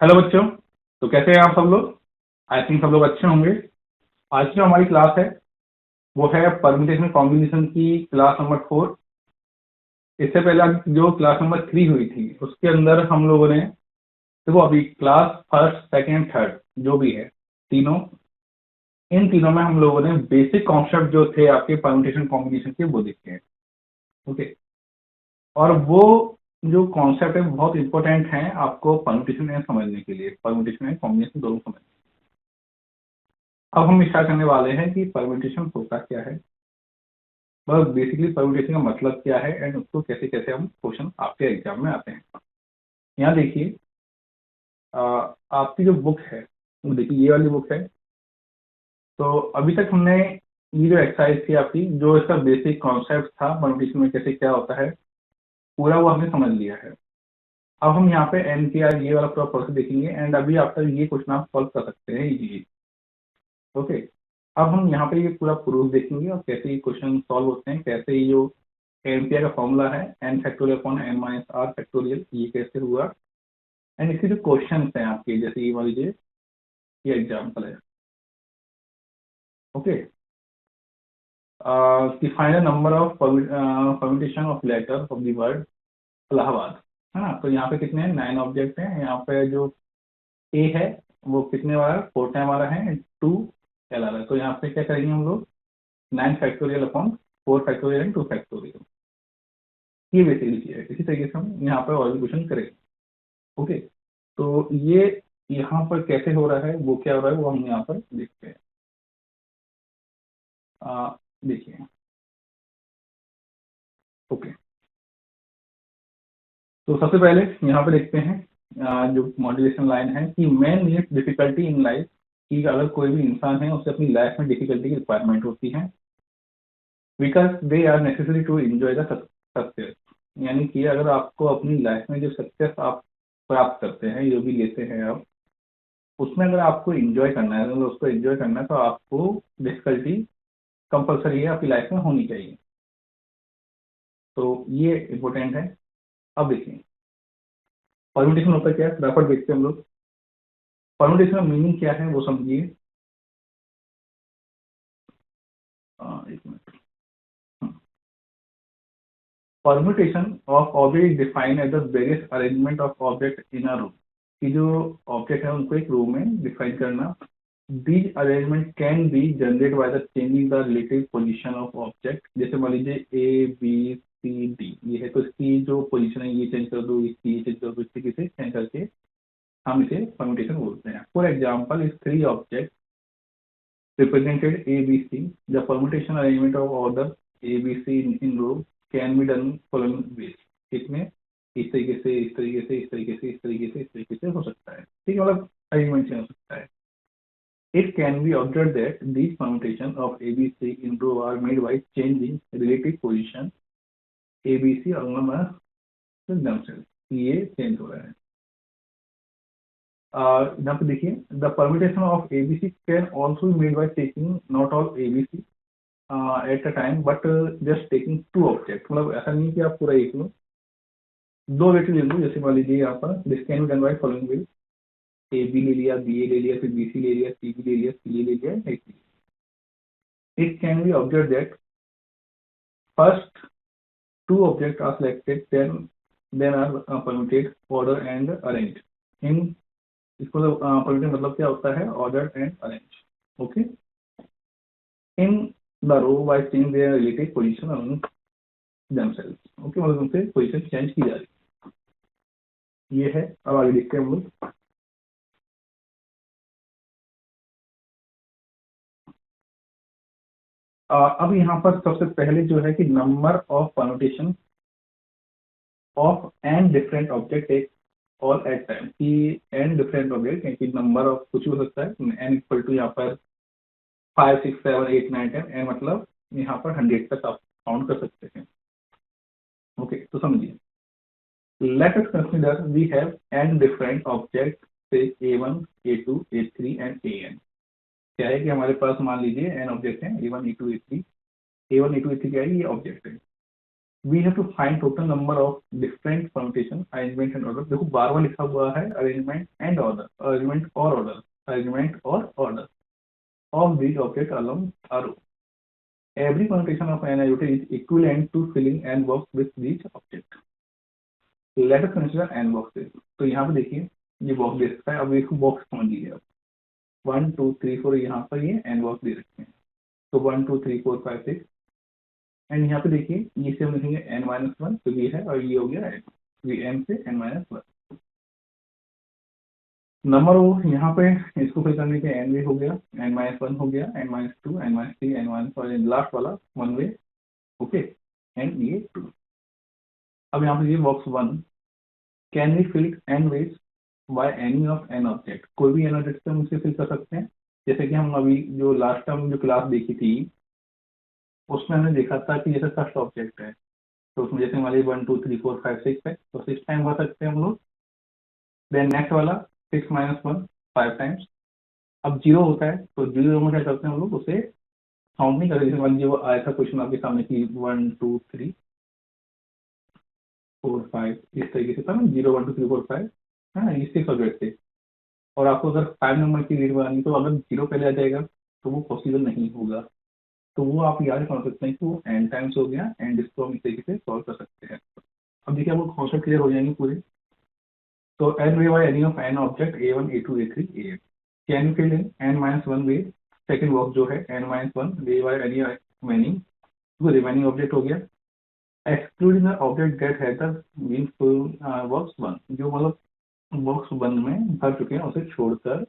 Hello बच्चों। तो कैसे हैं आप सब लोग? आई थिंक सब लोग अच्छे होंगे। आज की जो हमारी क्लास है वो है परम्यूटेशन कॉम्बिनेशन की क्लास नंबर 4। इससे पहले जो क्लास नंबर 3 हुई थी उसके अंदर हम लोगों ने देखो अभी क्लास फर्स्ट सेकेंड थर्ड जो भी है तीनों, इन तीनों में हम लोगों ने बेसिक कॉन्सेप्ट जो थे आपके परम्यूटेशन कॉम्बिनेशन के वो देखे हैं। ओके। और वो जो कॉन्सेप्ट है बहुत इंपॉर्टेंट है आपको परम्यूटेशन में समझने के लिए, परम्यूटेशन एंड कॉम्बिनेशन दोनों समझने। अब हम स्टार्ट करने वाले हैं कि परम्यूटेशन होता क्या है, बस बेसिकली परम्यूटेशन का मतलब क्या है एंड उसको कैसे कैसे हम क्वेश्चन आपके एग्जाम में आते हैं। यहाँ देखिए, आपकी जो बुक है वो देखिए ये वाली बुक है। तो अभी तक हमने ये जो एक्सरसाइज थी आपकी, जो इसका बेसिक कॉन्सेप्ट था परम्यूटेशन में कैसे क्या होता है, पूरा वो हमने समझ लिया है। अब हम यहाँ पे एनपीआर ये वाला पूरा प्रोसेस देखेंगे एंड अभी आफ्टर ये क्वेश्चन आप सॉल्व कर सकते हैं इजीली। ओके। अब हम यहाँ पे ये पूरा प्रूफ देखेंगे और कैसे ये क्वेश्चन सॉल्व होते हैं, कैसे ये जो एम्पियर का फॉर्मूला है N factorial upon n minus are factorial ये कैसे हुआ, एंड इसके जो क्वेश्चन हैं आपके, जैसे ये मान लीजिए ये एग्जाम्पल है। Okay. Define the number of permutation of letter of the word Allahabad, है ना। तो यहाँ पे कितने हैं, 9 ऑब्जेक्ट हैं। यहाँ पे जो ए है वो कितने वाला 4 टाइम आ रहा है, 2 एल आ रहा है। तो यहाँ पे क्या करेंगे हम लोग, 9 factorial upon 4 factorial and 2 factorial, ये बेसिकली चीज है। इसी तरीके से हम यहाँ पर और भी क्वेश्चन करेंगे। ओके। तो ये यहाँ पर कैसे हो रहा है, वो क्या हो रहा है वो हम यहाँ पर देखते हैं। देखिए। ओके। तो सबसे पहले यहाँ पे देखते हैं जो मॉड्यूलेशन लाइन है कि man needs difficulty in life, कि अगर कोई भी इंसान है उसे अपनी लाइफ में डिफिकल्टी की रिक्वायरमेंट होती है, because they are necessary to enjoy the success. यानी कि अगर आपको अपनी लाइफ में जो सक्सेस आप प्राप्त करते हैं, जो भी लेते हैं आप, उसमें अगर आपको एंजॉय करना है, अगर उसको एंजॉय करना है तो आपको डिफिकल्टी कंपलसरी है आपकी लाइफ में होनी चाहिए। तो ये इम्पोर्टेंट है। अब देखिए परम्यूटेशन होता क्या है, फटाफट देखते हैं हम लोग। परम्यूटेशन का मीनिंग क्या है वो समझिए। एक minute. Permutation of object define as the various arrangement of object in a room, कि जो ऑब्जेक्ट है उनको एक रूम में डिफाइन करना। These arrangement can be generate by the changing the relative position of object. जैसे मान लीजिए ए बी सी डी ये है, तो इसकी जो पोजीशन है ये चेंज कर दो, इसकी ये चेंज कर दो, इस तरीके से चेंज करके हम इसे परम्यूटेशन बोलते हैं। फॉर एग्जाम्पल इस 3 object represented A, B, C. The permutation arrangement of order A, B, C in row can be done following ways. इसमें इस तरीके से इस तरीके से इस तरीके से इस तरीके से इस तरीके से हो सकता है, ठीक है, मतलब अरेंजमेंट से हो सकता है। It can be observed that these permutations of A, B, C in row are made by changing relative position A, B, C along themselves. ये चेंज हो रहा है। यहाँ पे देखिए, the permutation of ABC can also made by taking not all ABC eight a time but just taking 2 object. मतलब ऐसा नहीं कि आप पूरा एक लो, 2 ऑब्जेक्ट ले लो। जैसे मान लीजिए यहाँ पर this can be done by following way, A B ले लिया, बी ए ले लिया, फिर बी सी ले लिया, सी बी ले लिया, सी ए ले लिया, ऐसे। It can be observed that first 2 object are selected, then are permuted order and arrange in. इसको परम्यूटेड मतलब क्या होता है, order and arrange. Okay. In the row by change their relative position among themselves। Okay, मतलब उनसे position change की जा रही है, ये है। अब आगे देखते हैं हम लोग। अब यहाँ पर सबसे पहले जो है कि number of permutation of N different object एक ऑल एट टाइम, कि एन डिफरेंट ऑब्जेक्ट क्योंकि नंबर ऑफ कुछ भी हो सकता है, एन इक्वल टू यहाँ पर 5 6 7 8 9 10, एन मतलब यहाँ पर 100 तक आप काउंट कर सकते हैं। ओके, तो समझिए। Let us consider we have n different objects, say A1, A2, A3 and AN। क्या है कि हमारे पास मान लीजिए n ऑब्जेक्ट हैं, A1, A2, A3। A1, A2, A3 क्या है, ये ऑब्जेक्ट है। We have to find total number of different permutation, arrangement and order. देखो बार बार लिखा हुआ है अरेंजमेंट एंड ऑर्डर, अरेंजमेंट और ऑर्डर, अरेंजमेंट और order of these objects along a row. Every permutation of an iota is equivalent to filling n box with these objects. Let us consider n boxes. तो यहाँ पे देखिए ये box दे रखा है, अब इसको बॉक्स समझ लीजिए आप, 1 2 3 4 यहाँ पर ये n बॉक्स दे रखे हैं, तो 1 2 3 4 5 6 एंड यहाँ पे देखिए ये से हम लिखेंगे n-1 तो ये है और ये हो गया n, ये n से n-1 नंबर वो यहाँ पे इसको फिल करने के एन वे हो गया, n-1 हो गया, n-2, n-3, n-1 और लास्ट वाला 1 वे, ओके एंड ये 2। अब यहाँ पे ये box 1 can be filled n ways by any of N object, कोई भी एन ऑब्जेक्ट से हम उसे फिल कर सकते हैं। जैसे कि हम अभी जो लास्ट टाइम जो क्लास देखी थी उसमें हमने देखा था कि जैसे फर्स्ट ऑब्जेक्ट है तो उसमें जैसे हमारी 1 2 3 4 5 6 है तो 6 टाइम भर सकते हैं हम लोग। देन नेक्स्ट वाला 6-1 5 टाइम्स। अब जीरो होता है तो जीरो में क्या करते हैं हम लोग उसे काउंट नहीं करते, जैसे मान लीजिए वो आया था क्वेश्चन आपके सामने की 1 2 3 4 5 इस तरीके से था ना, 0 1 2 3 4 5 है ना, ये 6 ऑब्जेक्ट थे। और आपको अगर 5 नंबर की रीड बनानी तो अगर जीरो पहले आ जाएगा तो वो पॉसिबल नहीं होगा, तो वो आप याद कर सकते हैं कि वो एन टाइम्स हो गया एंड इसको हम इस तरीके से सॉल्व कर सकते हैं। अब देखिए आपको कॉन्सेप्ट क्लियर हो जाएंगे पूरे। तो n way by any of N object a1 a2 a3 an, can you fill in n-1 way, second box जो है n-1 way by any remaining, वो रिमेनिंग ऑब्जेक्ट हो गया, excluding the object that has the been full box 1, जो मतलब box 1 में भर चुके हैं उसे छोड़कर,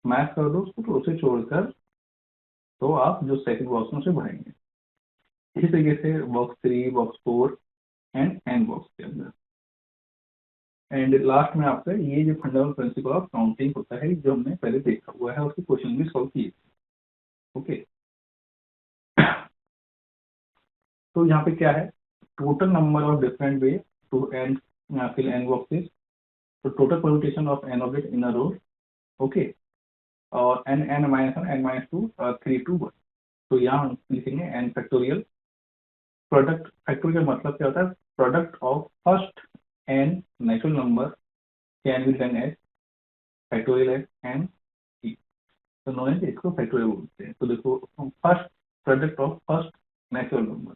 मैच कर दो उसको तो उसे छोड़कर तो आप जो सेकंड बॉक्स में उसे भरेंगे। इसी तरीके से box 3 box 4 and n box के अंदर। एंड लास्ट में आपका ये जो फंडामेंटल प्रिंसिपल ऑफ काउंटिंग होता है जो हमने पहले देखा हुआ है, उसके क्वेश्चन भी सॉल्व किए। ओके तो यहाँ पे क्या है, total number of different way to n fill n boxes, तो total permutation of N object in a row, okay, और एन n-1 n-2 3 2 1, तो यहाँ हम लिखेंगे एन फैक्टोरियल। प्रोडक्ट फैक्टोरियल मतलब क्या होता है, product of first n natural number can be done as factorial as n E, तो नो है इसको फैक्टोरियल बोलते हैं। तो देखो first product of first natural number,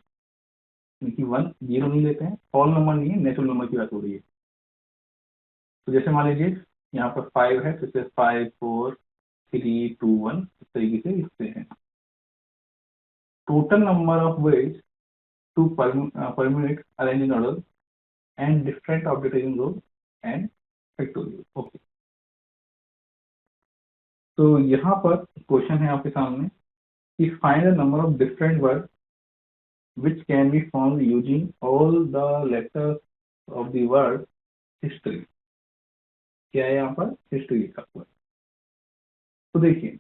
क्योंकि 1 0 नहीं लेते हैं, ऑल नंबर नहीं है, नेचुरल नंबर की बात हो रही है। तो जैसे मान लीजिए यहाँ पर 5 है तो इसे 5 4 3 2 1 इस तरीके से लिखते हैं। Total number of ways to permutate arrange in order and different obligation rules and factorial, okay. तो यहाँ पर क्वेश्चन है आपके सामने कि find the number of different word which can be formed using all the letters of the word history। क्या है यहाँ पर हिस्ट्री लिखा हुआ है। तो देखिए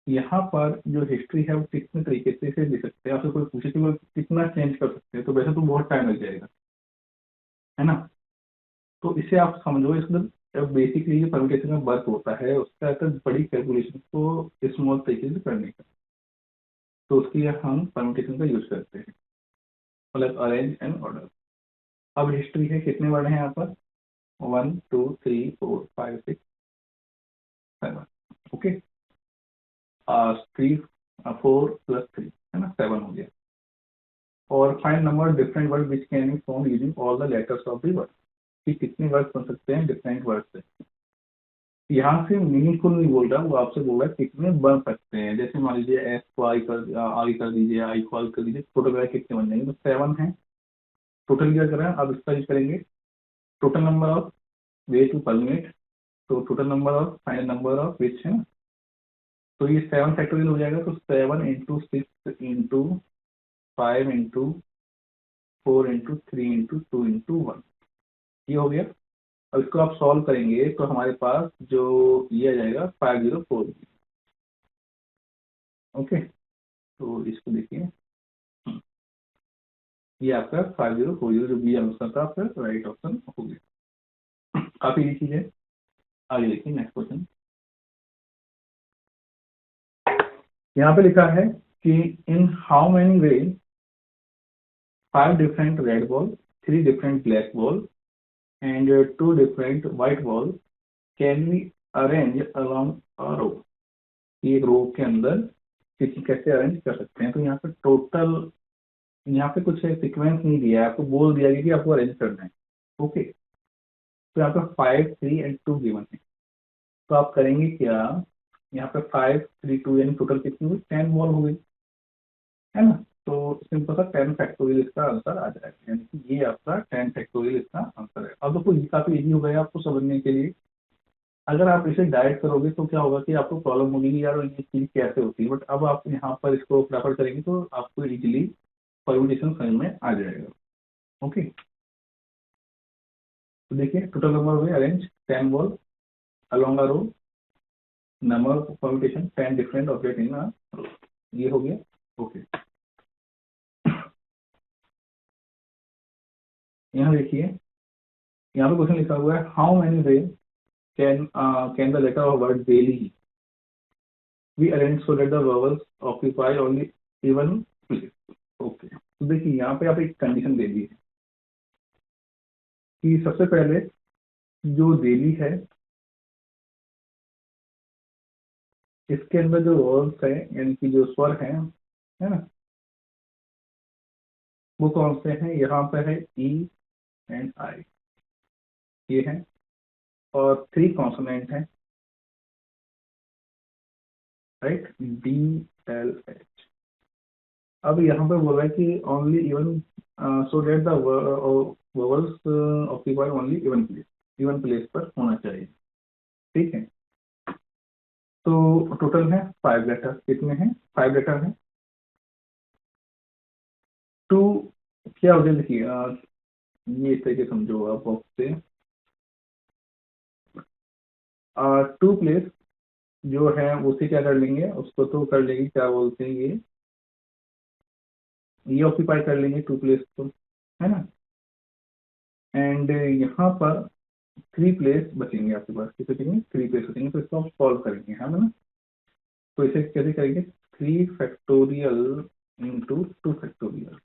यहाँ पर जो हिस्ट्री है वो कितने तरीके से इसे लिख सकते हैं, आपसे कोई पूछे कि वो कितना चेंज कर सकते हैं तो वैसे तो बहुत टाइम लग जाएगा, है ना। तो इसे आप समझो इसका बेसिकली जो परम्यूटेशन का वर्क होता है उसका आता है बड़ी कैलकुलेशन को स्मॉल तरीके से करने का, तो उसके लिए हम परम्यूटेशन का यूज करते हैं, मतलब अरेंज एंड ऑर्डर। अब हिस्ट्री है कितने वर्ड हैं यहाँ पर, 1 2 3 4 5 6 7, ओके, 3 4 प्लस 3 है ना 7 हो गया। और find number different word which can be found using all the letters of the word, कि कितने वर्ड बन सकते हैं डिफरेंट वर्ड से। यहाँ से मीनिंगफुल नहीं बोल रहा, वो आपसे बोल रहा है कितने बन सकते हैं। जैसे मान लीजिए एस को आई कर दीजिए, आई को आई कर दीजिए, टोटल वगैरह कितने बन जाएंगे, तो 7 है टोटल। क्या करें अब इसका यूज करेंगे total number of way to permute, तो total number of final number of which है ना, तो ये 7 फैक्टोरियल हो जाएगा, तो 7 into 6 into 5 into 4 into 3 into 2 into 1, ये हो गया। अब इसको आप सॉल्व करेंगे तो हमारे पास जो ये आ जाएगा 504, ओके। तो इसको देखिए ये आपका 5040 जो बी आंसर था आपका राइट ऑप्शन हो गया। काफी इजी चीज है। आगे देखिए नेक्स्ट क्वेश्चन, यहाँ पे लिखा है कि in how many way 5 different red ball, 3 different black ball, and 2 different white ball can be arranged along a row. एक रो के अंदर किसी कैसे अरेंज कर सकते हैं। तो यहाँ पे टोटल, यहाँ पे कुछ सीक्वेंस नहीं दिया है, आपको बोल दिया गया कि आपको अरेंज करना है। ओके, तो यहाँ पे 5, 3 एंड 2 गिवन है। तो आप करेंगे क्या, यहाँ पे 5, 3, 2 यानी टोटल कितनी हुई, 10 बॉल हो गई, है ना। तो सिंपल सा 10 फैक्टोरियल इसका आंसर आ जाएगा, यानी कि ये आपका 10 फैक्टोरियल इसका आंसर है। अब देखो ये काफी इजी हो गया आपको समझने के लिए। अगर आप इसे डायरेक्ट करोगे तो क्या होगा कि आपको प्रॉब्लम होगी कि यार ये चीज कैसे होती है, बट अब आप यहाँ पर इसको प्रेफर करेंगे तो आपको इजीली परम्यूटेशन समझ में आ जाएगा। ओके, तो देखिए टोटल नंबर हुए arrange 10 ball along a row, number of permutation 10 different object in a row, ये हो गया। ओके, यहाँ देखिए, यहाँ पे क्वेश्चन लिखा हुआ है how many way can the letter of word daily be arrange so that the vowels occupy only even place. Okay, तो देखिए यहाँ पे आप एक कंडीशन दे दी है कि सबसे पहले जो डेली है इसके अंदर जो वर्ब्स है यानी कि जो स्वर है ना, वो कौन से हैं, यहाँ पे है ई एंड आई, ये है, और 3 कॉन्सोनेंट है, राइट, डी एल एच। अब यहाँ पे बोला है कि only even so that the vowels occupy only even place पर होना चाहिए। ठीक है, तो टोटल है 5 लेटर, कितने हैं, 5 लेटर हैं। टू क्या हो गया देखिए, ये इस तरीके समझो आप बॉक्स से, टू प्लेस जो है उसे क्या कर लेंगे, उसको तो कर लेंगे, क्या बोलते हैं ये ऑक्यूपाई कर लेंगे 2 प्लेस को, है ना। एंड यहाँ पर 3 प्लेस बचेंगे आपके पास, कितने बचेंगे, 3 प्लेस बचेंगे, तो इसको आप सॉल्व करेंगे, है ना। तो इसे कैसे करेंगे, 3 factorial into 2 factorial.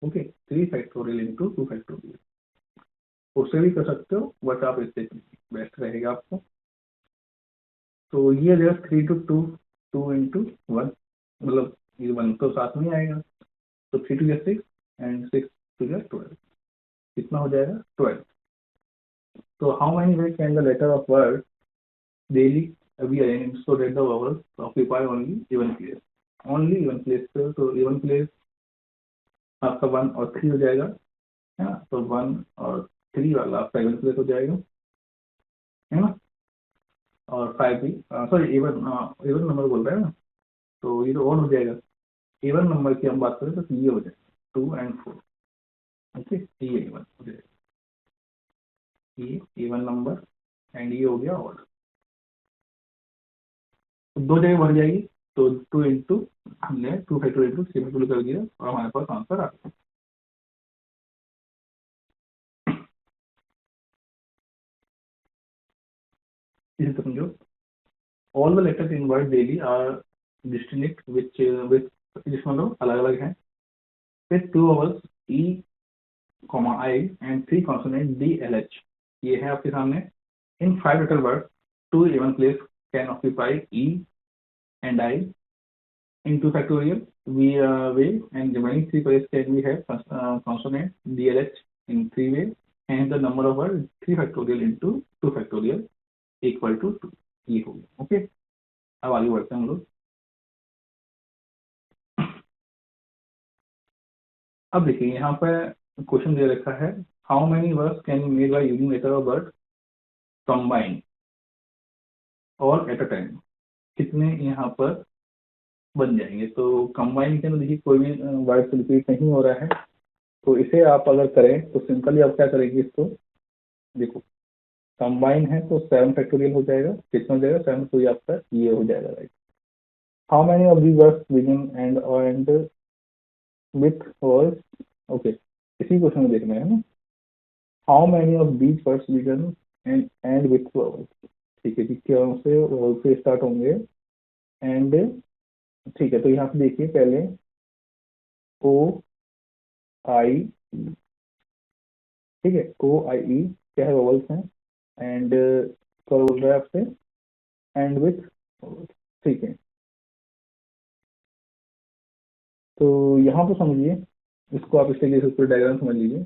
Okay, 3 factorial into 2 factorial, उससे भी कर सकते हो बट आप इससे बेस्ट रहेगा आपको। तो ये जो 3 टू 2, 2 इंटू 1, मतलब ये 1 तो साथ में आएगा, तो 3 टू 6 एंड 6 टू 12, कितना हो जाएगा 12। तो how many way can the letter of word daily अभी arrange so that the vowels occupy only even place, only even place पे, तो इवन प्लेस आपका 1 और 3 हो जाएगा, है ना। तो 1 और 3 वाला आपका इवन प्लेस हो जाएगा, है ना। और 5 भी, सॉरी इवन, इवन नंबर बोल रहे हैं ना, तो ये तो और हो जाएगा। इवन नंबर की हम बात करें तो ये हो जाएगा 2 एंड 4। ओके, ये इवन हो जाएगा, ये इवन नंबर, एंड ये हो गया और, तो 2 जगह बढ़ जाएगी, तो 2 इंटू हमने 2 फैक्टर इंटू 3 फैक्टर कर दिया और हमारे पास आंसर आ गया। इसे समझो, all the letters in word daily are distinct which जिसमें लोग अलग अलग हैं, फिर 2 vowels E comma I and 3 consonant D L H, ये है आपके सामने। In 5 letter word 2 even place can occupy E and I in 2 factorial way, and remaining 3 places can we have consonant DLH in 3 way, and the number of words 3 factorial into 2 factorial equal to 2, ये हो गया। Okay, अब आगे बढ़ते हैं हम लोग। अब देखिए यहाँ पर क्वेश्चन दे रखा है how many words can be made by using letter of word combine और एट अ टाइम, कितने यहाँ पर बन जाएंगे। तो कंबाइन के अंदर देखिए कोई भी वर्ड रिपीट नहीं हो रहा है, तो इसे आप अगर करें तो सिंपली आप क्या करेंगे, इसको देखो कंबाइन है तो 7 फैक्टोरियल हो जाएगा, कितना हो जाएगा 7, तो ये आपका ये हो जाएगा, right. How many of the words begin and with words, okay, इसी क्वेश्चन में देखना है ना, how many of these words begin and with words, ठीक है जी, क्या से वर्ड से स्टार्ट होंगे एंड, ठीक है। तो यहाँ पे देखिए पहले ओ आई, ठीक है, ओ आई ई क्या है, वॉवल्स हैं। एंड क्या बोल रहा है आपसे, एंड विथ, ठीक है। तो यहाँ पे समझिए, इसको आप इस तरीके से पूरा डायग्राम समझ लीजिए।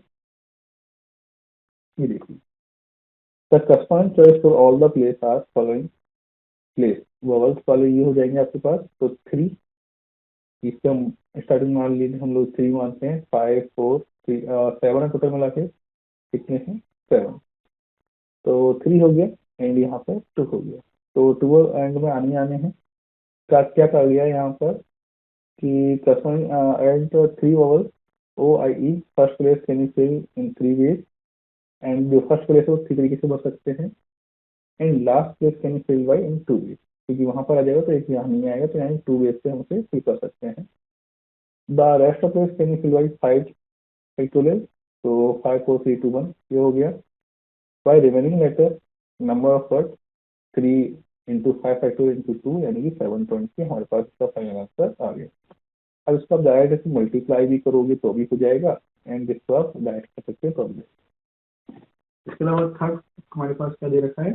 ये देखिए, the customer choice for all the place are following place, vowels वाले ये हो जाएंगे आपके पास। तो थ्री, इसके हम स्टार्टिंग मान लीजिए, हम लोग थ्री मानते हैं, फाइव फोर थ्री, सेवन है टोटल मिला के, कितने हैं, सेवन। तो थ्री हो गया, एंड यहाँ पे टू हो गया। तो टू एंड में आने आने हैं, क्या क्या कर गया यहाँ पर कि customer add three vowels O I E, first place can you fill in three ways, and जो फर्स्ट प्लेस है वो थ्री तरीके से भर सकते हैं, and last place can you fill by in two ways, क्योंकि वहां पर आ जाएगा तो एक यहाँ नहीं आएगा, तो यहाँ टू वेज से हम उसे फिल कर सकते हैं। The rest of place can you fill by five factorial, तो five four three two one ये हो गया। By remaining letter number of word, three into five factorial into two, यानी कि 720 हमारे पास इसका फाइनल आंसर आ गया। अब इसको आप डायरेक्ट मल्टीप्लाई भी करोगे तो भी हो जाएगा, एंड इसको आप डायरेक्ट कर सकते हो तो भी। इसके अलावा थर्ड हमारे पास क्या दे रखा है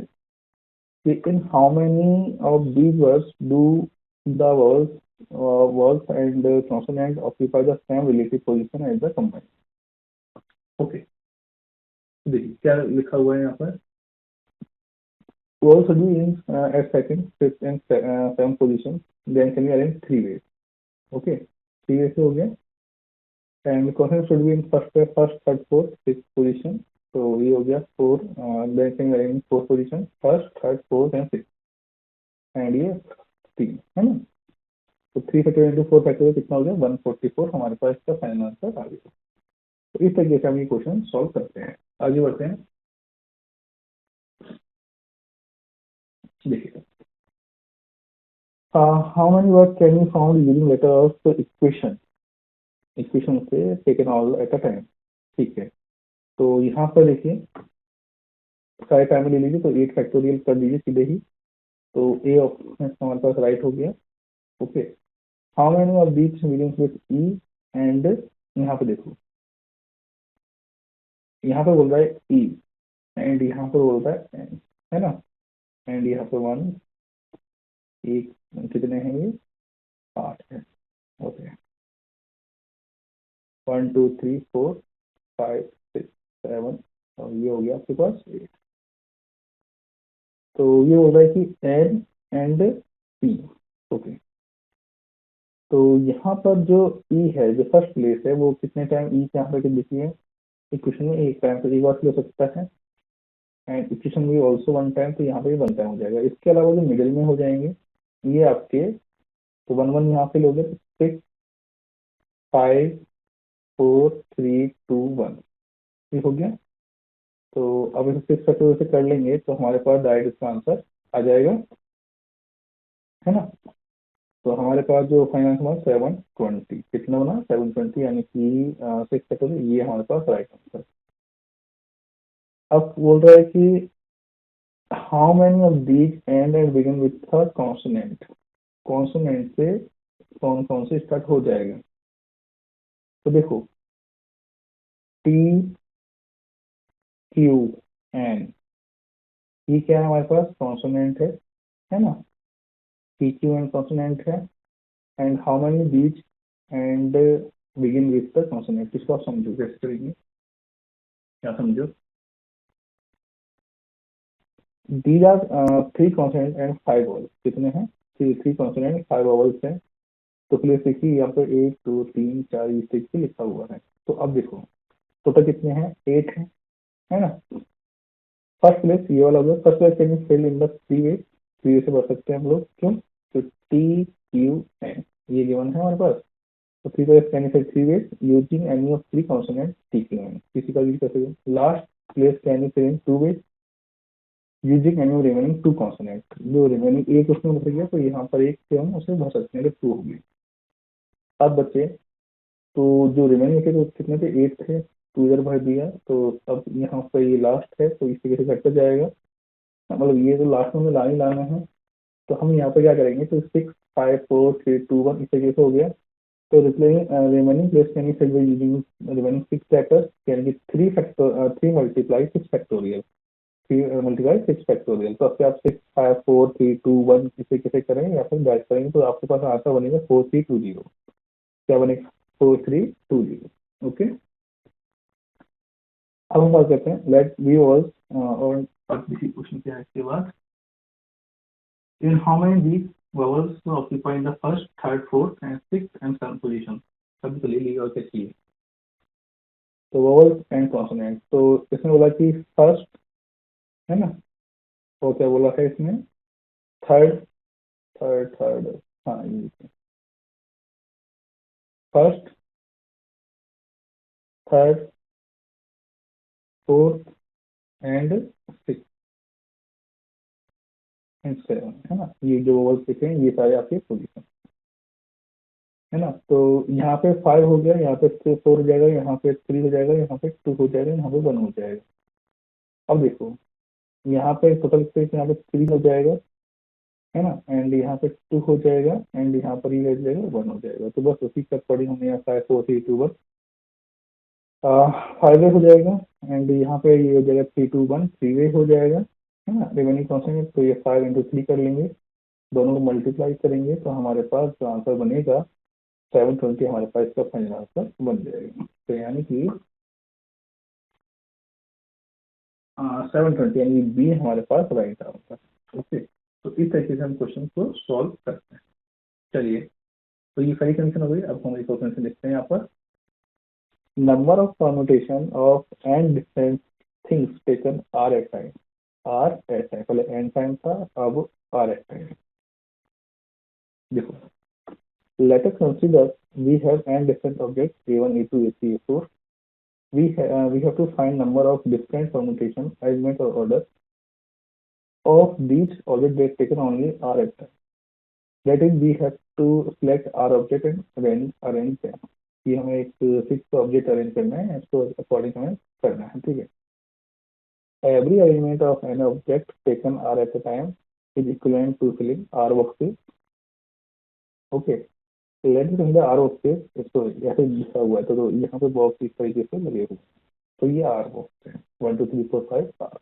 कि in how many of these words do the words and consonant occupy the same relative position as the combined. Okay, देखिए क्या लिखा हुआ है यहाँ पर, words do in at second fifth and seven position, then can be arrange three ways. Okay, three ways से हो गया। And question should be in first first third fourth six position, तो ये हो गया four, then can be arrange in four position, first third fourth and six, and ये तीन है ना। तो three factorial into four factorial कितना हो गया, 144 हमारे पास इसका फाइनल आंसर आ गया। तो इस तरीके से हम ये क्वेश्चन सॉल्व करते हैं। आगे बढ़ते हैं, देखिए how many word can you found using letter of equation, equation से taken all at a time, ठीक है। तो यहाँ पर देखिए सारे टाइम ले लीजिए, तो 8 फैक्टोरियल कर दीजिए सीधे ही, तो ए ऑप्शन हमारे पास राइट हो गया। Okay, how many of these begins with E, and यहाँ पे देखो, यहाँ पे बोल रहा है ई, एंड यहाँ पर बोल रहा है एंड, है ना। एंड यहाँ पे वन, एक, कितने हैं ये, आठ है। Okay, one two three four five six seven, और ये हो गया आपके पास एट। तो ये हो रहा है कि एन एंड पी। ओके, तो यहाँ पर जो ई है, जो फर्स्ट प्लेस है, वो कितने टाइम ई यहाँ पर देखिए, इक्वेशन में एक टाइम तो एक बार हो सकता है, एंड इक्वेशन में ऑल्सो वन टाइम, तो यहाँ पे भी वन टाइम हो जाएगा। इसके अलावा जो मिडिल में हो जाएंगे ये आपके, तो वन वन यहाँ पे लोगे, six five four three two one, ये हो गया। तो अब इसे सिक्स फैक्टोरियल से कर लेंगे तो हमारे पास डायरेक्ट इसका आंसर आ जाएगा, है ना। तो हमारे पास जो फाइनल हुआ 720, कितना बना 720, यानी कि सिक्स फैक्टोरियल, ये हमारे पास राइट आंसर। अब बोल रहा है कि how many of these and and begin with consonant, consonant से कौन कौन से स्टार्ट हो जाएगा। तो देखो टी क्यू एन, ये क्या है हमारे पास, कॉन्सोनेंट है ना। टी क्यू एन कॉन्सोनेंट है, and how many beach and begin with the consonant, इसको आप समझो कैसे करेंगे, क्या समझो। These are three consonant and five vowels, कितने हैं, three three consonant five vowels हैं। तो प्लीज देखिए यहाँ पर एक दो तीन चार इस तरीके से लिखा हुआ है। तो अब देखो टोटल कितने हैं, एट है ना। फर्स्ट प्लेस ये वाला होगा, first place can fill in the three way, three way से बढ़ सकते हैं हम लोग, क्यों, तो टी क्यू एन ये गिवन है हमारे पास। तो three place can fill three way using any of three consonant T Q N, किसी का भी कर सकते हैं। Last place can fill in two way using any remaining two consonant, जो रिमेनिंग एक उसमें भर गया तो यहाँ पर एक से हम उसे भर सकते हैं, टू हो गई। अब बच्चे, तो जो रिमेनिंग थे तो कितने थे, एट थे, टू इधर भर दिया, तो अब यहाँ पर ये लास्ट है तो इस तरीके से घटता जाएगा, मतलब ये तो लास्ट में लाने लाना है। तो हम यहाँ पे क्या करेंगे, तो six five four three two one इस तरीके से हो गया। So remaining place can be filled by using remaining six factors can be 3 multiply 6 factorial. 3 multiply 6 factorial. तो आपके आप 6 5 4 3 2 1 इसे कैसे करेंगे या फिर डाइस करेंगे तो आपके पास आंसर बनेगा 4320. क्या बनेगा 4320. ओके. अब हम बात करते हैं लेट वी वॉज और किसी क्वेश्चन के इसके बाद in how many these vowels occupy in the first, third, fourth and sixth and seventh position. सभी तो ले लिया और क्या चाहिए. तो vowels and consonants. तो इसमें बोला कि फर्स्ट है ना और क्या बोला है इसमें थर्ड थर्ड थर्ड हाँ ये first third fourth and six and seven है ना. ये जो वॉवल्स दिखे हैं ये सारे आपके पोजीशन है ना. तो यहाँ पे 5 हो गया, यहाँ पे 4 हो जाएगा, यहाँ पे 3 हो जाएगा, यहाँ पे 2 हो जाएगा, यहाँ पे 1 हो जाएगा. अब देखो यहाँ पे टोटल स्पेस यहाँ पे 3 हो जाएगा है ना एंड यहाँ पे 2 हो जाएगा एंड यहाँ पर ये हो जाएगा 1 हो जाएगा. तो बस उसी के अकॉर्डिंग हमने यहाँ 5 4 3 2 1 5 वे हो जाएगा एंड यहाँ पे ये हो जाएगा 3 2 1 3 वे हो जाएगा है ना. रिमेनिंग कॉन्स्टेंट तो ये 5 इंटू 3 कर लेंगे, दोनों को मल्टीप्लाई करेंगे तो हमारे पास जो आंसर बनेगा 720 हमारे पास इसका फाइनल आंसर बन जाएगा. तो यानी कि 720 यानी बी हमारे पास राइट आंसर. ओके. तो इस तरीके से हम क्वेश्चन को सॉल्व करते हैं. चलिए तो ये सारी कंडीशन हो गई. अब हम एक और कंडीशन देखते हैं यहाँ पर number of permutation of N different things taken R at time. R at time पहले एन टाइम था अब आर एट टाइम. देखो let us consider we have n different objects a1 a2 a3 a4. We have to find number of different permutation arrangement or order of these objects that taken only r at time. That is we have to select r object and arrange them. कि हमें एक fix object arrange करना है इसको according हमें करना है. ठीक है. Every arrangement of N object taken R at a time is equivalent to filling R boxes. Okay. Let me consider R boxes. इसको ऐसे लिखा हुआ है तो यहाँ पे बॉक्स इस तरीके से लगे हुए. तो ये आर बॉक्स है 1 2 3 4 5 आर.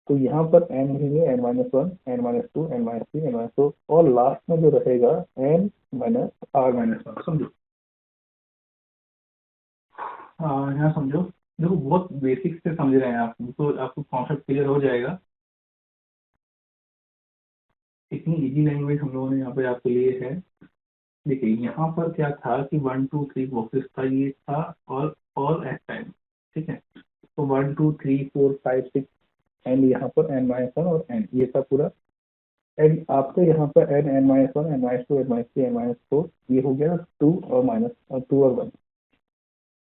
तो यहाँ पर एन रहेंगे N minus one N minus two N minus three N minus four और लास्ट में जो रहेगा N minus R minus one. समझो यहाँ समझो. देखो बहुत बेसिक से समझ रहे हैं आप तो आपको कॉन्सेप्ट क्लियर हो जाएगा. इतनी इजी लैंग्वेज हम लोगों ने यहाँ पे आपके लिए है. देखिए यहाँ पर क्या था कि 1 2 3 बॉक्सेस था ये था ऑल एट टाइम. ठीक है. तो 1 2 3 4 5 6 एंड यहाँ पर एन माइनस वन और एन ये था पूरा. एंड आपको यहाँ पर N N minus one N minus two N minus three N minus four ये हो गया 2 और माइनस 2 और 1.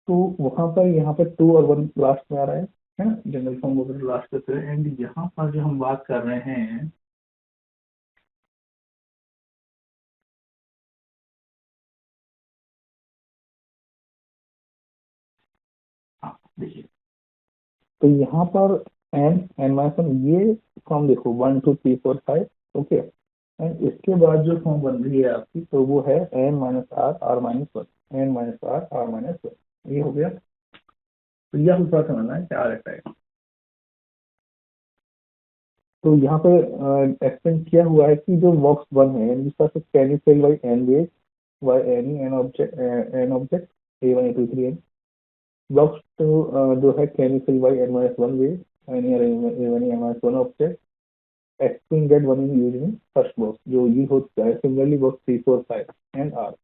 तो वहाँ पर यहाँ पर 2 और 1 लास्ट में आ रहा है ना जनरल फॉर्म वगैरह लास्ट करते हैं. एंड यहाँ पर जो हम बात कर रहे हैं हाँ देखिए तो यहाँ पर एन एन माइनस वन ये फॉर्म देखो 1 2 3 4 5. ओके. एंड इसके बाद जो फॉर्म बन रही है आपकी तो वो है N minus R R minus one N minus R minus one. ये हो गया. तो ये आपको थोड़ा समझना है क्या रहता है. तो यहाँ पे एक्सप्लेन किया हुआ है कि जो बॉक्स वन है यानी जिसका can fill by N ways by any N object A one A two three N. Box two जो है can fill by N minus one ways any A one N minus one object explain that one is use in first box जो use होता है similarly box 3 4 5 and R.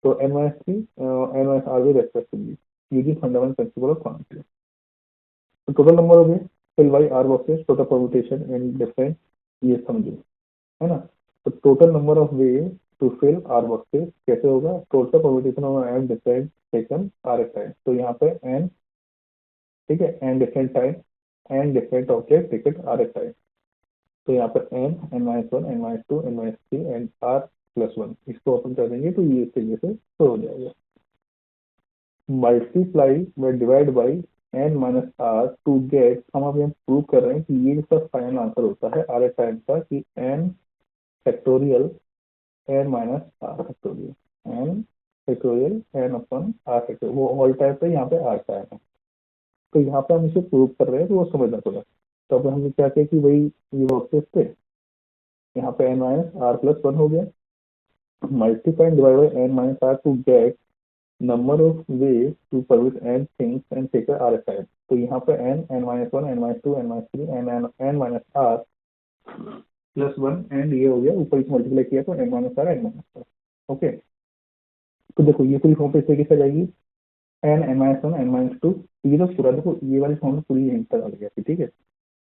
तो N minus three N minus R way respectively using fundamental principle of quantity. तो total number हो गए fill by R boxes total permutation in different ये समझो है ना. तो total number of way to fill R boxes कैसे होगा total permutation of N different taken R at time. तो यहाँ पे एन ठीक है N different time N different object taken R at time. तो यहाँ पर N N minus one N minus two N minus three and R plus one इसको open कर देंगे तो ये इस तरीके से हो जाएगा. मल्टीप्लाई में divide by N minus R to get हम अभी हम प्रूव कर रहे हैं कि ये इसका फाइनल आंसर होता है आर एट टाइम का कि N factorial N minus are factorial N factorial N अपन आर फैक्टोरियल, वो ऑल टाइप है, यहाँ पे आर टाइप है। तो यहाँ पे हम इसे प्रूव कर रहे हैं, तो वो समझना पड़ा। तो अब हमने क्या किया कि भाई ये बॉक्सेस थे, यहाँ पे N minus R plus one हो गया, multiply divide by N minus R to get number of way to permit N things and take R aside। तो यहाँ पे N, N minus one, N minus two, N minus three, N N N minus R plus one, and ये हो गया ऊपर इसे multiply किया तो N minus R, N minus R. Okay, तो देखो ये पूरी फॉर्म पे इस तरीके से आ जाएगी, N, N minus one, N minus two, ये तो पूरा देखो ये वाली फॉर्म पूरी यहीं तक आ गया, ठीक है।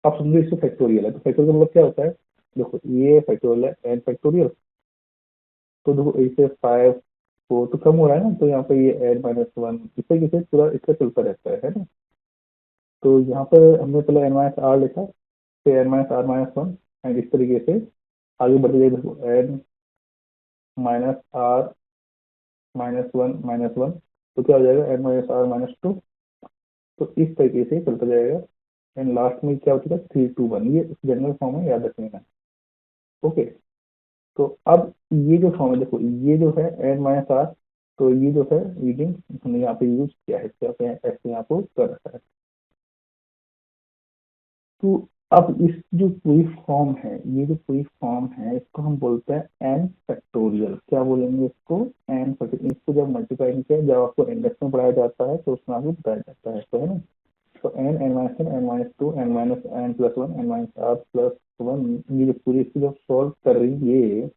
अब समझो इसको फैक्टोरियल है, तो फैक्टोरियल का मतलब क्या होता है, देखो ये फैक्टोरियल है एन फैक्टोरियल, तो देखो इसे फाइव फोर तो कम हो रहा है ना, तो यहाँ पे ये एन माइनस वन इस तरीके से पूरा इसका चलता रहता है ना। तो यहाँ पर हमने पहले एन माइनस आर लिखा, फिर N minus R minus one, and इस तरीके से आगे बढ़ते जाए, देखो N minus R minus one, तो क्या हो जाएगा N minus R minus two, तो इस तरीके से चलता जाएगा, एंड लास्ट में क्या होता है थ्री टू वन, ये जनरल फॉर्म है, याद रखने का। ओके, तो अब ये जो फॉर्म है देखो, ये जो है एन माइनस आर, तो ये जो है रीडिंग हमने यहाँ पे यूज किया है, क्या ऐसे यहाँ को कर रखा है। तो अब इस जो पूरी फॉर्म है, ये जो पूरी फॉर्म है, इसको हम बोलते हैं एन फैक्टोरियल। क्या बोलेंगे इसको, एन फैक्टोरियल। इसको जब मल्टीप्लाई किया, जब आपको इंडेक्स में पढ़ाया जाता है तो उसमें आपको बताया जाता है, तो है ना। तो N, N minus one, N minus two, N minus N plus one, N minus R plus one, ये जो पूरी इसको जब सॉल्व करेंगे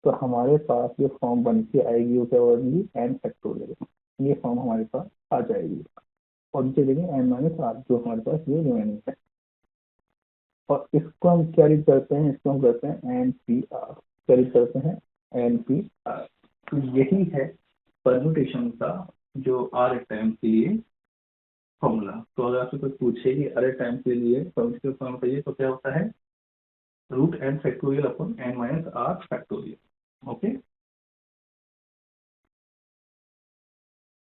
तो हमारे पास जो फॉर्म बन के आएगी वो क्या बनेगी, एन फैक्टोरियल। ये फॉर्म हमारे पास आ जाएगी, और नीचे देखेंगे एन माइनस आर, जो हमारे पास ये रिमेनिंग है। और इसको हम क्या रीड करते हैं, इसको हम करते हैं एन पी आर, क्या रीड करते हैं, एन पी आर। तो यही है परम्यूटेशन का जो आर टाइम के लिए फॉर्मूला। तो अगर आपसे कोई पूछे कि अरे टाइम के लिए परम्यूटेशन फॉर्मूला बताइए, तो क्या होता है, root n factorial upon n minus are factorial. Okay,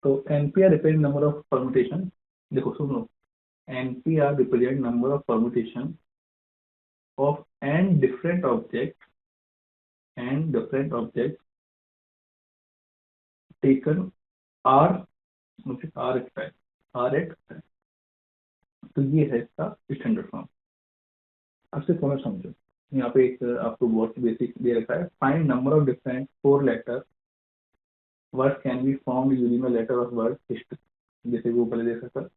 तो nPr represent number of permutation, देखो सुन लो, nPr represent number of permutation of n different objects taken r, मतलब r at time, r at time। तो ये है इसका standard form. अब से थोड़ा समझो, यहाँ पे एक आपको बहुत बेसिक दे रखा है, find number of different four letter word can be form using a letter of word history, जैसे वो पहले देखा था।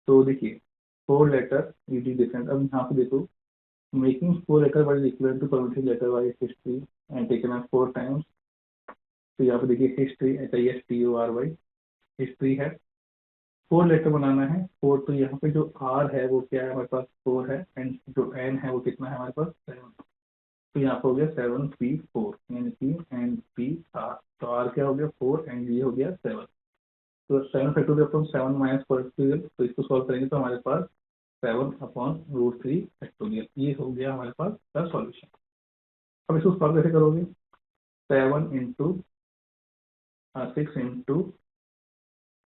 तो देखिए फोर लेटर यूजिंग डिफरेंट, अब यहाँ पे देखो, making four letter word equal to permitted letter wise history and taken up four times. तो यहाँ पे देखिए हिस्ट्री, HISTORY, हिस्ट्री है, फोर लेटर बनाना है, फोर, तो यहाँ पे जो आर है वो क्या है हमारे पास फोर है, एंड जो एन है वो कितना है हमारे पास सेवन। तो यहाँ पे हो गया सेवन पी फोर, यानी कि एन पी आर, तो आर क्या हो गया फोर, एंड ये हो गया सेवन। तो seven factorial upon seven minus factorial, तो इसको सॉल्व करेंगे तो हमारे पास seven upon root three factorial, ये हो गया हमारे पास का सॉल्यूशन। अब इसको सॉल्व कैसे करोगे, seven into six into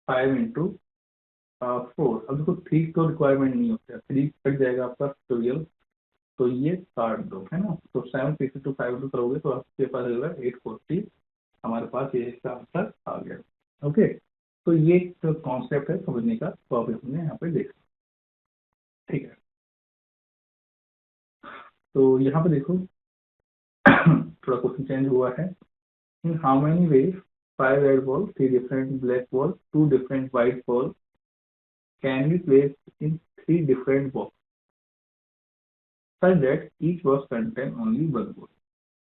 five into four. अब देखो थ्री तो रिक्वायरमेंट नहीं होता है, थ्री कट जाएगा आपका ट्यूटोरियल, तो ये काट दो, है ना। तो seven sixty two five two करोगे तो आपके पास रहेगा 840, हमारे पास ये इसका आंसर आ गया। ओके, तो ये जो कॉन्सेप्ट है समझने का, तो आप हमने यहाँ पे देखा, ठीक है। तो यहाँ पे देखो थोड़ा क्वेश्चन चेंज हुआ है, in how many ways five red ball, three different black ball, two different white ball can be place in three different box such that each box contain only one ball।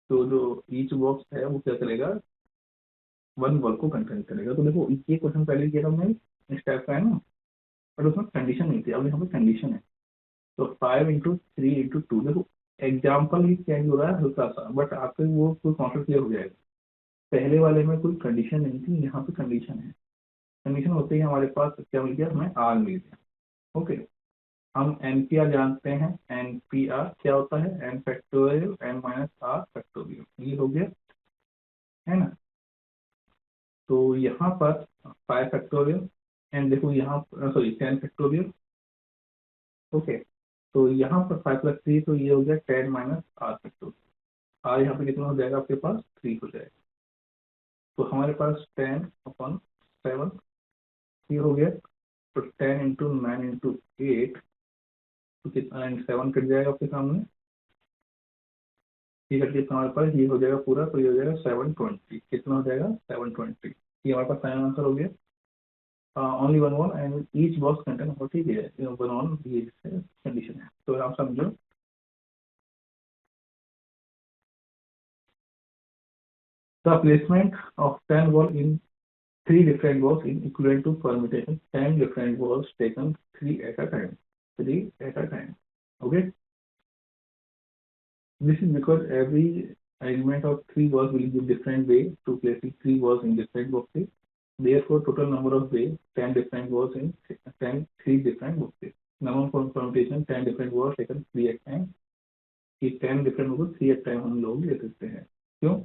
तो जो each box है वो क्या करेगा, one ball को contain करेगा। तो देखो ये क्वेश्चन पहले किया था हमने इस टाइप का है ना, पर उसमें कंडीशन नहीं थी, अब यहाँ पे कंडीशन है। तो five into three into two, देखो एग्जाम्पल ही चेंज हो रहा है हल्का सा, बट आपके वो कोई कॉन्सेप्ट क्लियर हो जाएगा। पहले वाले में कोई कंडीशन नहीं थी, यहाँ पे कंडीशन है। कंडीशन होते ही हमारे पास क्या मिल गया, हमें आर मिल गया। ओके, हम एनपीआर जानते हैं, एनपीआर क्या होता है, N factorial N minus are factorial, ये हो गया, है ना। तो यहाँ पर फाइव फैक्टोरियल, एंड देखो यहाँ सॉरी टेन फैक्टोरियल। ओके, तो यहाँ पर फाइव प्लस थ्री, तो ये हो गया ten minus are factorial. R यहाँ पे कितना हो जाएगा आपके पास, थ्री हो जाएगा। तो हमारे पास 10/7 ये हो गया। तो 10 × 9 × 8 तो कितना 7 कट जाएगा आपके सामने, ये कट के हमारे पास ये हो जाएगा पूरा, तो ये हो जाएगा 720। कितना हो जाएगा 720, ये हमारे पास फाइनल आंसर हो गया। Only one one and each box contain 40 one on ये कंडीशन है। तो आप समझो the placement of 10 ball in 3 different balls in equivalent to permutation, 10 different balls taken 3 at a time. 3 at a time. Okay. This is because every arrangement of 3 balls will give different way to placing 3 balls in different boxes. Therefore, total number of ways 10 different balls in 3 different boxes. Number of permutation 10 different balls taken 3 at time. कि 10 different को 3 at time हम लोग ले सकते हैं। क्यों?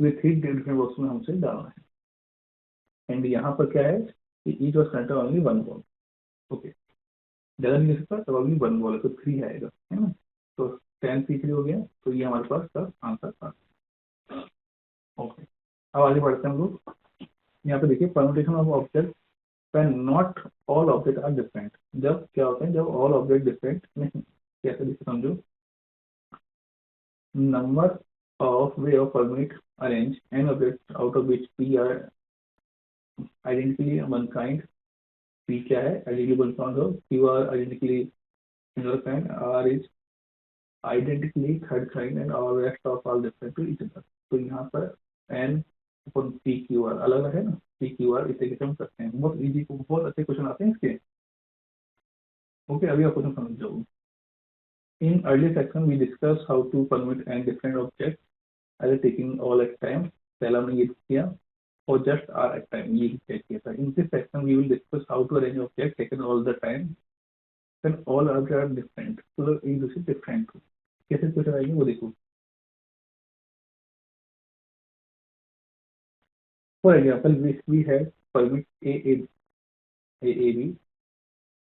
ये 3 different box में हमसे डालना है। एंड यहाँ पर क्या है कि each was consider only one ball. Okay, ज़्यादा नहीं ले सकता, तो अभी 1 बॉल है तो 3 आएगा, है ना। तो 10 C3 हो गया, तो ये हमारे पास सब आंसर था। ओके, अब आगे बढ़ते हैं हम लोग। यहाँ पे देखिए permutation of object when not all object are different. जब क्या होता है, जब ऑल ऑब्जेक्ट डिफरेंट नहीं, कैसे देखिए समझो। Number of way of permit arrange N object out of which P are identically one kind. P क्या है, आइडेंटिकली वन काइंड हो, Q are identically single kind, R is identically third kind and all rest of all different to each other। तो यहाँ पर n अपन P Q R अलग अलग है ना, पी क्यू आर इसे कैसे हम करते हैं, बहुत इजी, बहुत अच्छे क्वेश्चन आते हैं इसके। ओके, अभी आप क्वेश्चन समझ जाओ। In early section we discuss how to permit and different object as taking all at time. पहला हमने ये किया, और जस्ट आर एट टाइम ये चेक किया था। In this section we will discuss how to arrange object taken all the time then all are different, मतलब एक दूसरे डिफरेंट हो। कैसे क्वेश्चन आएंगे वो देखो। For example, we have permit AAB,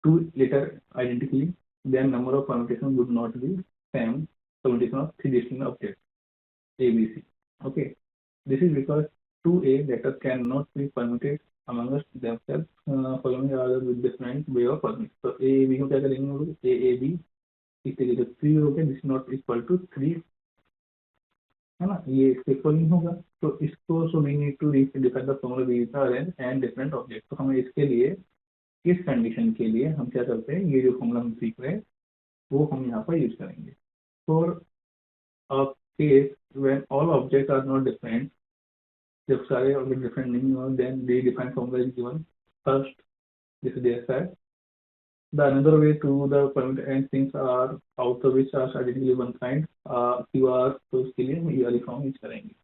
two letter identically, then number of permutations would not be same permutation of 3 distinct objects ABC. Okay, this is because 2A letters cannot be permuted among themselves following other with different way of permit. So AAB को क्या करेंगे हम लोग, AAB इस तरीके से 3 हो गया, दिस नॉट इक्वल टू 3, है ना, ये इसके इक्वल नहीं होगा। तो इसको so we need to define the formula arrange and different object. तो हमें इसके लिए इस कंडीशन के लिए हम क्या करते हैं, ये जो फॉर्मूला हम सीख रहे हैं वो हम यहाँ पर यूज करेंगे। For a case when all object are not different, जब सारे ऑब्जेक्ट डिफरेंट नहीं हो, then they define formula is given first, this जैसा है। The another way to the permit and things are out of which are identically one kind Q R, तो इसके लिए हम ये वाली फॉर्म यूज करेंगे।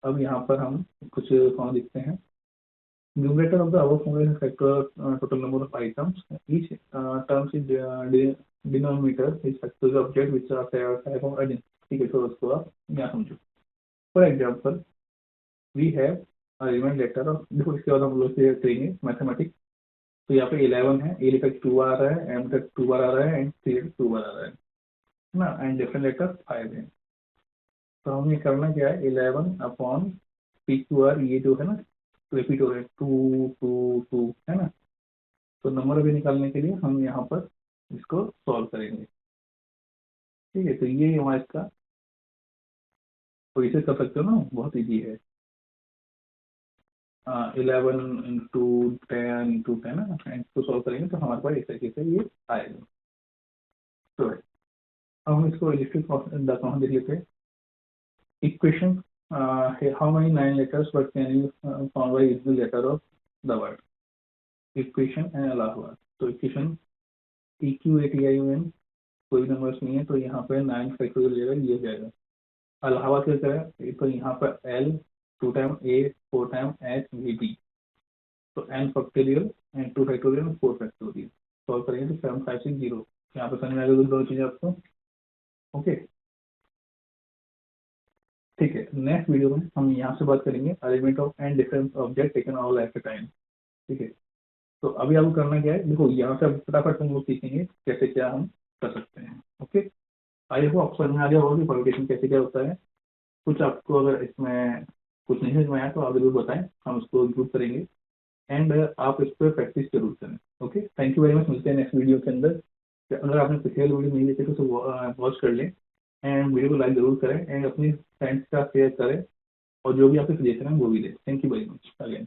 अब यहाँ पर हम कुछ फॉर्म लिखते हैं। Numerator of the above formula is a factor total number of items. Each terms is denominator is factor the object which are type of identity। ठीक है, तो उसको आप यहाँ समझो। For example, we have a given letter of, देखो इसके बाद हम लोग से करेंगे मैथमेटिक्स। तो यहाँ पे 11 है, ए तक 2 आ रहा है, एम तक 2 बार आ रहा है, एंड सी तक 2 बार आ रहा है ना, एंड डिफरेंट लेटर 5 है। तो हमें करना क्या है, 11 पी क्यू आर, ये जो है ना रिपीट हो रहे हैं 2 2 2, है ना। तो नंबर भी निकालने के लिए हम यहाँ पर इसको सॉल्व करेंगे। ठीक है, तो ये हमारा इसका, तो इसे कर सकते हो ना, बहुत इजी है। 11 × 10 × 10 है ना, इसको सॉल्व करेंगे तो हमारे पास इस तरीके से ये आएगा। तो अब हम इसको इलेक्ट्रिक कहाँ देख लेते हैं। Equation, how many 9 letters but can you found by using letter of the word. Equation and अलावा, तो इक्वेशन EQ8EIUN कोई नंबर्स नहीं है, तो यहाँ पे 9 फैक्टोरियल जाएगा, ये हो जाएगा। अलाहाबाद क्या करें, तो यहाँ पर L 2 time A 4 time H V, तो N factorial and 2 factorial 4 factorial solve करेंगे तो 7560। यहाँ पे समझ में आएगा दो चीज़ें आपको। ओके, ठीक है, नेक्स्ट वीडियो में हम यहाँ से बात करेंगे arrangement of and different object taken all at a time. ठीक है, तो अभी आपको करना क्या है, देखो यहाँ से फटाफट हम लोग सीखेंगे कैसे क्या हम कर सकते हैं। ओके, आई होप आपको समझ में आ गया होगा कि पॉलिटिशियन कैसे क्या होता है। कुछ आपको अगर इसमें कुछ नहीं समझ में आया तो आप जरूर बताएं, हम उसको इम्प्रूव करेंगे। एंड आप इस पर प्रैक्टिस जरूर करें। Okay, thank you very much, मिलते हैं नेक्स्ट वीडियो के अंदर। अगर आपने पिछले वीडियो नहीं देखे तो उसे वॉच कर लें, एंड वीडियो को लाइक जरूर करें, एंड अपनी फ्रेंड्स का शेयर करें, और जो भी आपके सजेशन है वो भी दें। Thank you very much again.